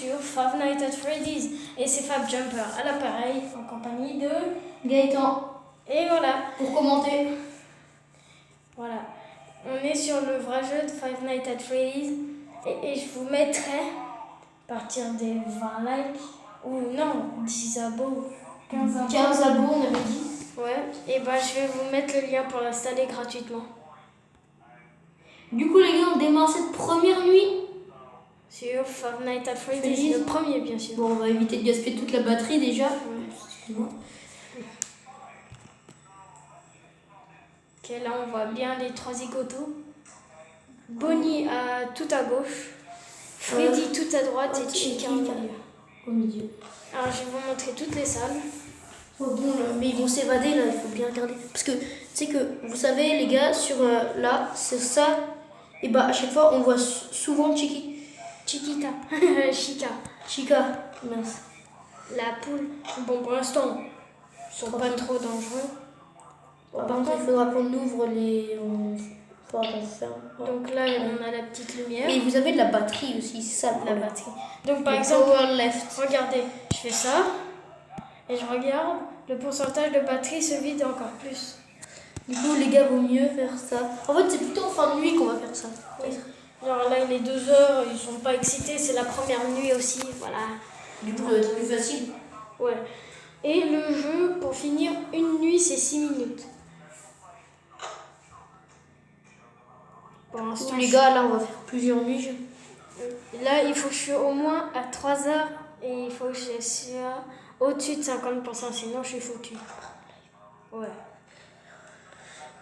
sur Five Nights at Freddy's et c'est Fab Jumper à l'appareil en compagnie de Gaëtan. Et voilà. Pour commenter. Voilà. On est sur le vrai jeu de Five Nights at Freddy's et je vous mettrai à partir des 20 likes ou non, 10 abos, 15 abos. 15 abos, on avait dit. Ouais, et bah je vais vous mettre le lien pour l'installer gratuitement. Du coup, les gars, on démarre cette première nuit Sur Five Nights at Freddy's, le premier bien sûr. Bon, on va éviter de gaspiller toute la batterie déjà. Ouais. Excuse-moi. Ok, là on voit bien les trois zigotos. Bonnie tout à gauche, Freddy tout à droite et Chica au milieu. Au milieu. Alors je vais vous montrer toutes les salles. Oh, bon, mais ils vont s'évader là, il faut bien regarder. Parce que, tu sais que, vous savez, les gars, sur là, c'est ça. Et bah, à chaque fois, on voit souvent Chiquita, Chica. Chica, mince. La poule. Bon, pour l'instant, ils sont pas trop dangereux. Par contre, il faudra qu'on ouvre les. Il faudra qu'on ferme. Donc là, on a la petite lumière. Et vous avez de la batterie aussi, c'est ça la batterie. Donc par exemple, power left. Regardez, je fais ça et je regarde, le pourcentage de batterie se vide encore plus. Du coup, les gars, vaut mieux faire ça. En fait, c'est plutôt en fin de nuit qu'on va faire ça. Oui. Genre là, il est 2h, ils sont pas excités, c'est la première nuit aussi, voilà. Du coup, c'est plus facile. Ouais. Et le jeu, pour finir, une nuit, c'est 6 minutes. Pour l'instant, Les gars, là, on va faire plusieurs nuits. Là, il faut que je sois au moins à 3h et il faut que je sois au-dessus de 50%, sinon je suis foutu. Ouais.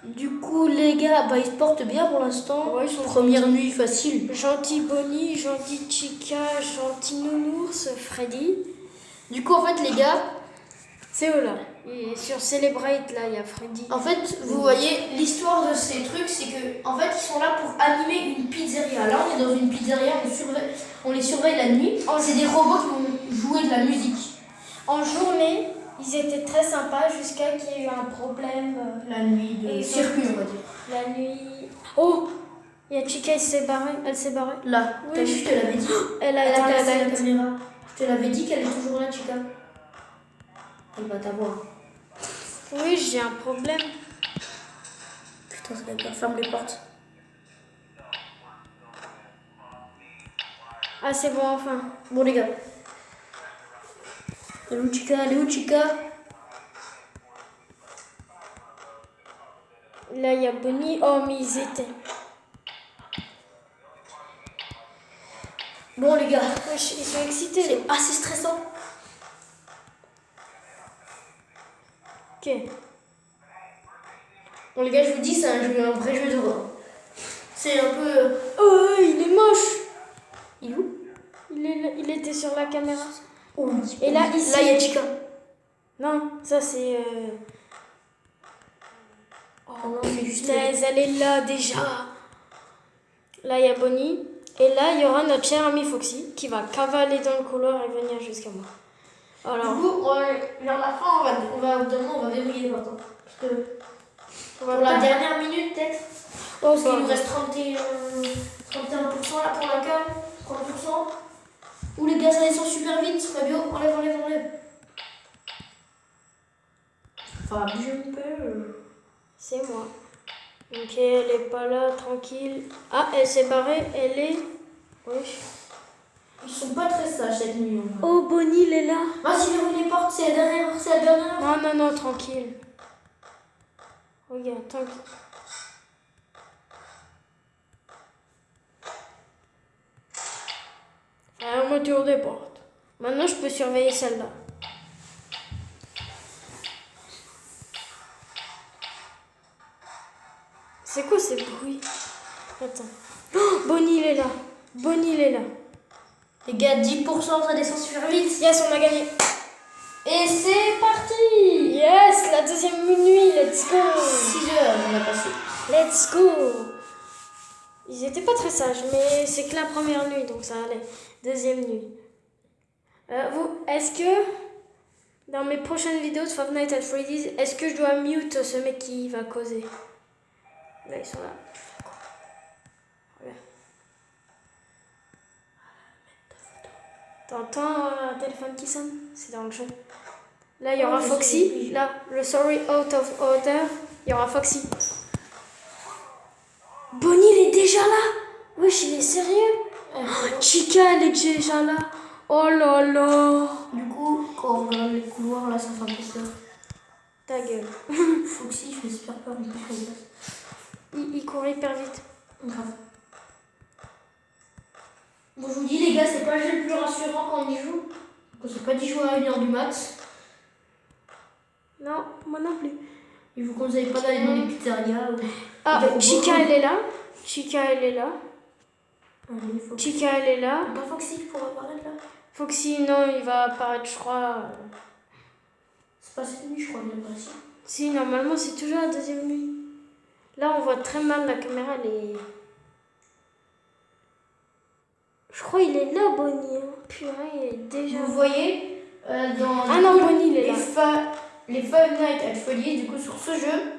Du coup, les gars, bah, ils se portent bien pour l'instant. Ouais, ils sont première nuit facile. Gentil Bonnie, gentil Chica, gentil Nounours, Freddy. Du coup, en fait, les gars, c'est eux là. Et sur Celebrate, là, il y a Freddy. En fait, vous voyez, l'histoire de ces trucs, c'est que, en fait, ils sont là pour animer une pizzeria. Là, on est dans une pizzeria, on les surveille la nuit. C'est des robots qui vont jouer de la musique. En journée, ils étaient très sympas jusqu'à qu'il y ait eu un problème. La nuit de circuit, on va dire. La nuit. Oh! Il y a Chica, elle s'est barrée. Là, oui. T'as vu, je te l'avais dit. Elle a cassé la caméra. Je te l'avais dit qu'elle est toujours là, Chica. Elle va t'avoir. Oui, j'ai un problème. Putain, ça va bien. Ferme les portes. Ah, c'est bon, enfin. Bon, les gars. Elle est où, Chica? Elle est où, Chica? Là, il y a Bonnie. Oh, mais ils étaient. Bon, les gars. Ils sont excités. C'est assez stressant. Ok. Bon, les gars, je vous dis, c'est un vrai jeu d'horreur. C'est un peu. Oh, il est moche. Il est où? Il était sur la caméra. Oh, et là, ici. Là, il y a Chica. Non, ça c'est. Oh non, c'est juste. Elle est là déjà. Là, il y a Bonnie. Et là, il y aura notre cher ami Foxy qui va cavaler dans le couloir et venir jusqu'à moi. Alors. Du coup, vers la fin, on va verrouiller maintenant. Parce que. Pour la dernière minute, peut-être. Oh, parce qu'il nous reste 31% là pour la cam. 30%. Ouh, les gars, ça descend super vite. Fabio, enlève. Jumper. C'est moi. Ok, elle est pas là, tranquille. Ah, elle s'est barrée, elle est. Oui. Ils sont pas très sages cette nuit. Oh, Bonnie, elle est là. Vas-y, verrouille les portes, c'est la dernière. Non, tranquille. Regarde, tranquille. Fermeture des portes. Maintenant, je peux surveiller celle-là. C'est quoi ces bruits? Attends. Oh, Bonnie, elle est là. Les gars, 10%, ça descend super vite. Yes, on a gagné. Et c'est parti. Yes, la deuxième nuit, let's go. 6 heures, on a passé. Let's go. Ils étaient pas très sages, mais c'est que la première nuit, donc ça allait. Deuxième nuit. Est-ce que, dans mes prochaines vidéos de Five Nights at Freddy's, est-ce que je dois mute ce mec qui va causer? Là, ils sont là. T'entends un téléphone qui sonne? C'est dans le jeu. Là, il y aura je Foxy. sais. Là, le Sorry Out of Order. Il y aura Foxy. Bonnie, il est déjà là. Wesh, il est sérieux? Chica, elle est déjà là. Oh là là. Du coup, quand on regarde les couloirs, là, ça fait un peu peur. Ta gueule. Foxy, je fais super peur, mais pas sur place. Il court hyper vite. Grave. Bon, je vous dis, les gars, c'est pas le jeu le plus rassurant quand on y joue. On sait pas d'y jouer à 1h du mat. Non, moi non plus. Je vous conseille pas d'aller dans les pizzerias. Ah, des robots. Chica, elle est là. Chica, elle est là. Allez, Foxy. Chica, elle est là. Pas Foxy pour apparaître là. Foxy, non, il va apparaître, je crois. C'est pas cette nuit, je crois, il est pas ici. Si, normalement, c'est toujours la deuxième nuit. Là, on voit très mal, la caméra, elle est... Je crois qu'il est là, Bonnie. Hein. Purée, il est déjà... Vous voyez, dans Ah non, Bonnie, il est là. les Five Nights at Freddy's, du coup, sur ce jeu,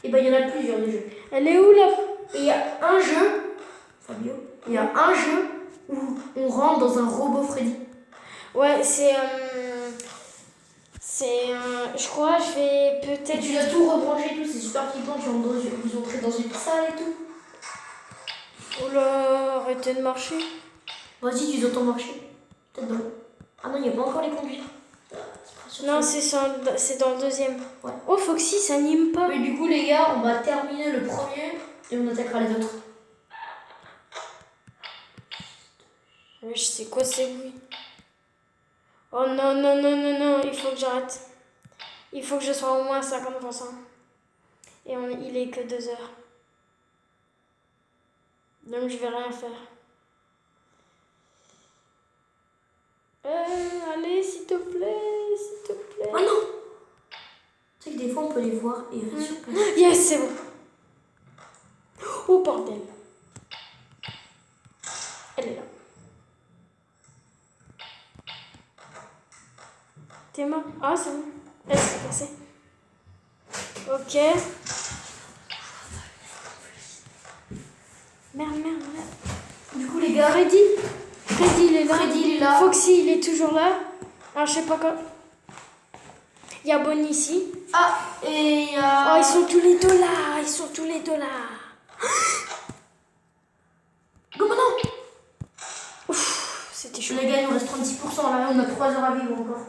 et ben, il y en a plusieurs de jeux. Elle est où, là? Et il y a un jeu, Fabio, il y a un jeu où on rentre dans un robot Freddy. Ouais, c'est... je crois, je vais Et peut-être... tu dois tout rebrancher, tout, c'est super flippant, vous entrez dans une salle et tout. Oh là, arrêtez de marcher. Vas-y, tu entends marcher. Peut-être dans le... Ah non, il n'y a pas encore les conduits. Non, c'est dans le deuxième. Ouais. Oh, Foxy, ça n'anime pas. Mais du coup, les gars, on va terminer le premier et on attaquera les autres. Mais je sais quoi ces bruits. Oh non, non, non, non, non, il faut que j'arrête. Il faut que je sois au moins à 50%. Et il est que 2 heures. Donc je vais rien faire. Allez, s'il te plaît, s'il te plaît. Oh non! Tu sais que des fois, on peut les voir et rester sur place. Yes, c'est bon. Oh bordel. Elle est là. T'es mort? Ah, c'est bon. Elle s'est cassée. Ok. Merde, merde, merde. Du coup, les gars, Freddy, il est là. Freddy, il est là. Foxy, il est toujours là. Alors, je sais pas quoi. Il y a Bonnie ici. Ah, et il y a... Oh, ils sont tous les deux là. Ils sont tous les deux là. Go maintenant! Ouf, c'était chaud. Les gars, il nous reste 36%. Là, on a 3 heures à vivre encore.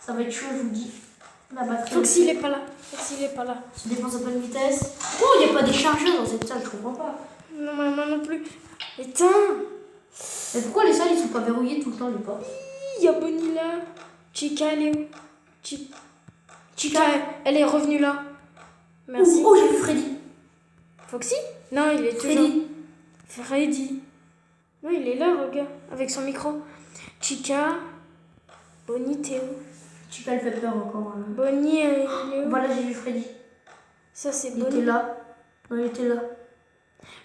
Ça va être chaud, je vous dis. La batterie. Foxy, il est pas là. Foxy, il est pas là. Tu dépenses un peu de vitesse. Oh, il n'y a pas des chargeurs dans cette salle, je comprends pas. Non, moi non plus. Éteins. Mais pourquoi les salles, ils sont pas verrouillées tout le temps, les portes? Il y a Bonnie là. Chica, elle est où? Chica, elle est revenue là. Merci. Oh, j'ai vu Freddy. Foxy? Non, il est toujours... Freddy. Freddy. Non, il est là, regarde, avec son micro. Chica. Bonnie, t'es où? Chica, elle fait peur encore. Bonnie, il est où? Voilà, j'ai vu Freddy. Ça, c'est Il était Bonnie. là. Non, il était là.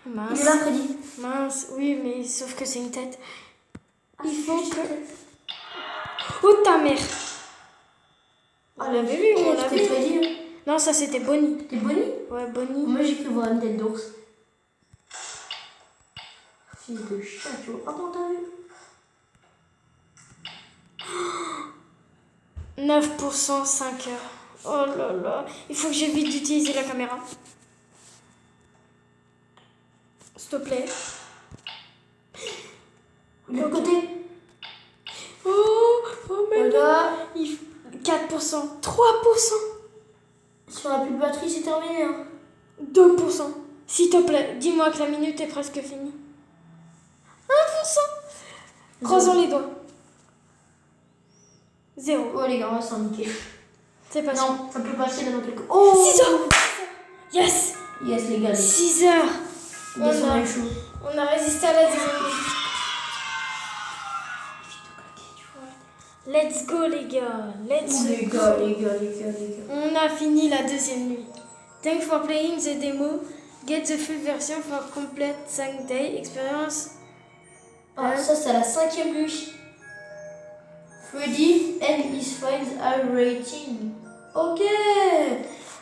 Mince. Il est là, Freddy. Mince, oui, mais sauf que c'est une tête. Il faut que... Oh, ta mère! Ah, On l'avait vu, on c'était l'avait vu. Freddy. Non, ça, c'était Bonnie. C'était Bonnie? Ouais, Bonnie. Moi, j'ai cru voir une tête d'ours. Fils de chat, tu vois. Ah bon, t'as vu? 9%, 5 heures. Oh là là. Il faut que j'évite d'utiliser la caméra. S'il te plaît. De l'autre côté. Oh mais non. Voilà. 4%, 3%, Si on n'a plus de batterie, c'est terminé. Hein. 2%. S'il te plaît, dis-moi que la minute est presque finie. 1%. Croisons les doigts. 0. Oh, les gars, on va s'en niquer. C'est pas sûr. Non, ça peut passer dans notre truc. Oh! 6 heures. Yes. Yes, les gars. 6 heures. Yes, on a eu chaud. On a résisté à la deuxième nuit. Let's go les gars. Let's Les go. gars, les gars, les gars, les gars. On a fini la deuxième nuit. Thanks for playing the demo. Get the full version for complete 5-day experience. Ah, ça, c'est la 5e nuit. Freddy and his friends are rating. Ok.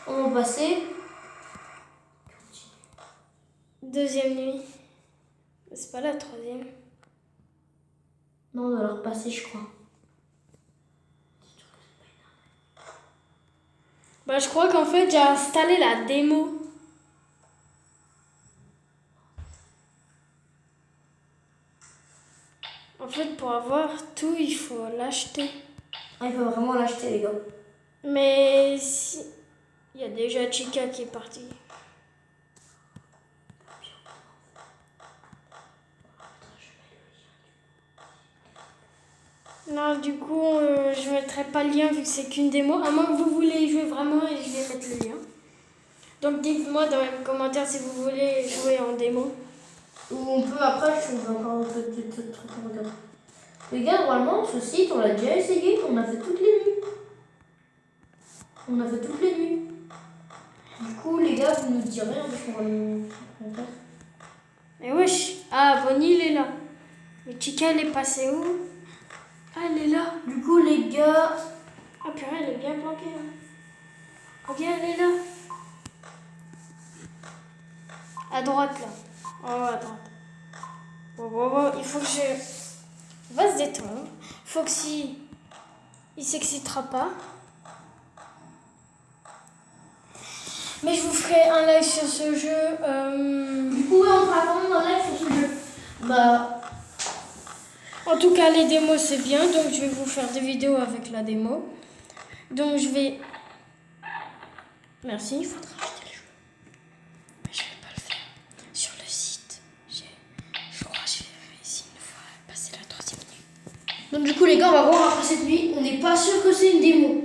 On va passer. Deuxième nuit. C'est pas la troisième. Non, on doit leur passer, je crois. Bah, je crois qu'en fait, j'ai installé la démo. En fait, pour avoir tout, il faut l'acheter. Ah, il faut vraiment l'acheter, les gars. Mais si... Il y a déjà Chica qui est parti. Non, du coup, je mettrai pas le lien vu que c'est qu'une démo. À moins que vous voulez y jouer vraiment et je vais mettre le lien. Donc dites-moi dans les commentaires si vous voulez jouer en démo. Ou on peut après, je trouve encore un peu de trucs à regarder. Les gars, normalement, ce site, on l'a déjà essayé, on a fait toutes les nuits. On a fait toutes les nuits. Du coup, les gars, vous nous direz, hein, parce qu'on va nous faire. Mais wesh, ah, Bonnie, il est là. Mais Chica, elle est passée où? Ah, elle est là. Du coup, les gars, Ah, purée, elle est bien planquée. Hein. Regarde, elle est là. À droite, là. Oh, à droite. Oh, il faut que je... Il va se détendre. Faut que si... Il s'excitera pas. Mais je vous ferai un live sur ce jeu. du coup, ouais, on fera quand même un live sur ce jeu. Bah, En tout cas, les démos, c'est bien. Donc, je vais vous faire des vidéos avec la démo. Donc, je vais... Merci. Il faudra acheter le jeu. Mais je vais pas le faire. Sur le site, je crois que je vais essayer une fois passer la 3e nuit. donc du coup, les gars, on va voir après cette nuit. On n'est pas sûr que c'est une démo.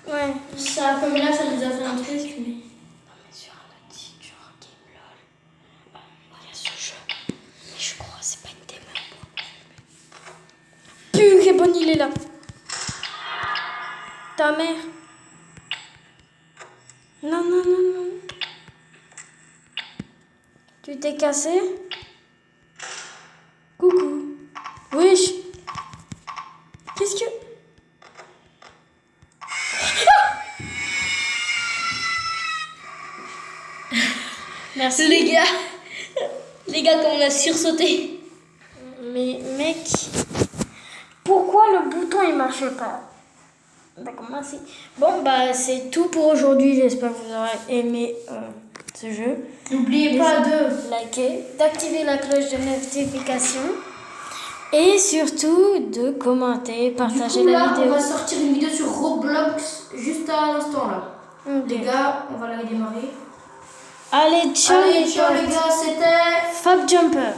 Ouais. Ça, comme là, ça nous a fait un truc, mais... Non, mais sur un autre site, genre GameLol, il y a ce jeu. Mais je crois que c'est pas une démo. Purée, bon, il est là. Ta mère. Non, non, non, non. Tu t'es cassé? Coucou. Wesh. Qu'est-ce que... Merci. Les gars, comme on a sursauté. Mais mec, pourquoi le bouton il marche pas? D'accord, merci. Bon bah c'est tout pour aujourd'hui. J'espère que vous aurez aimé ce jeu. N'oubliez pas de liker, d'activer la cloche de notification et surtout de commenter, partager la là, vidéo. on va sortir une vidéo sur Roblox juste à l'instant là. Okay. Les gars, on va la démarrer. Allez, ciao, Allez, ciao les gars, c'était Fab Jumper.